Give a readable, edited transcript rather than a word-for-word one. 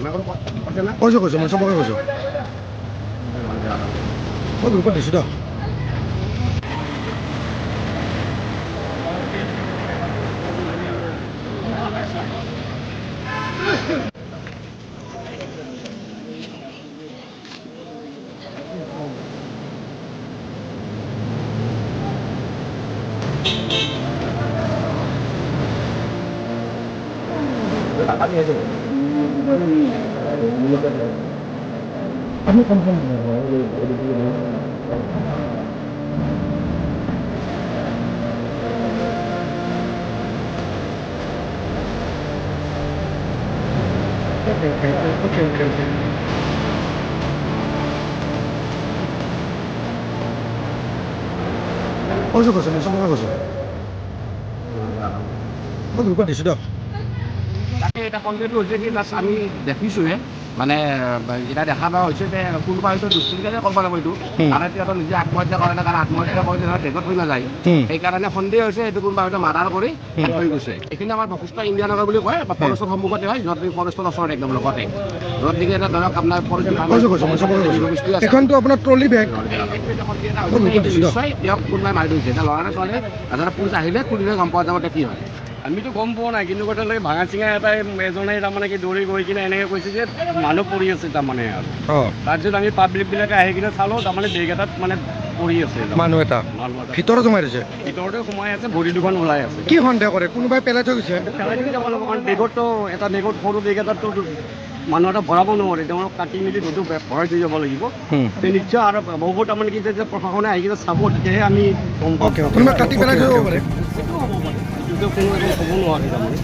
কৈছোঁ কৈছোঁ মই চবকে কৈছোঁ মই গ্ৰুপত দিছোঁ দিয়ক আমি কনফাৰ্ম কৈছোঁ কৈছোঁ মই চবকে কৈছোঁ মই গ্ৰুপত দিছোঁ দিয়ক তাকে এটা কনটেক্ট হৈছে কি লাষ্ট আমি দেখিছোঁহে মানে এটা দেখা পোৱা হৈছে যে কোনোবা হয়তো দুষ্কৃতিকে কৰিব লাগিব এইটো আৰু সিহঁতৰ নিজে আত্মহত্যা কৰে না কাৰণ আত্মহত্যা কৰিলে ধৰক ডেকত হৈ নাযায় সেইকাৰণে সন্দেহ হৈছে এইটো কোনোবা হয়তো মাৰ্ডাৰ কৰি হৈ গৈছে এইখিনি আমাৰ বশিষ্ঠ ইণ্ডিয়া নগৰ বুলি কয় বা ফৰেষ্টৰ সন্মুখতে হয় য'ত ফৰেষ্টৰ ওচৰত একদম লগতে য'ত নেকি এটা ধৰক আপোনাৰ এখনটো আপোনাৰ ট্ৰলি বেগ নিশ্চয় তেওঁক কোনোবাই মাৰি ধৰিছে এতিয়া ল'ৰা ছোৱালীয়ে সাধাৰণতে পুলিচ আহিলে খুলিলে গম পোৱা যাব কি হয় আমিতো গম পোৱা নাই কিন্তু কথালৈকে ভাঙা চিঙা এটাই এজনে তাৰমানে কি দৌৰি গৈ কিনে এনেকৈ কৈছে যে মানুহ পৰি আছে তাৰমানে আৰু তাৰপিছত আমি পাব্লিকবিলাকে আহি কিনে চালোঁ তাৰমানে বেগ এটাত মানে পৰি আছে মানুহ এটা ভিতৰত সোমাই দিছে ভিতৰতে সোমাই আছে ভৰি দুখন ওলাই আছে কি সন্দেহ কৰে কোনোবাই পেলাই থৈ গৈছে কাৰণ বেগততো এটা বেগত সৰু বেগ এটাতো মানুহ এটা ভৰাব নোৱাৰে তেওঁলোক কাটি মেলি সেইটো ভৰাই থৈ যাব লাগিব নিশ্চয় আৰু বহুত তাৰমানে কি যে প্ৰশাসনে আহি কিনে চাব তেতিয়াহে আমি গম পাওঁ কোনোবাই কাটি পেলাই থৈ যাব পাৰে কোনো একো ক'ব নোৱাৰে তাৰমানে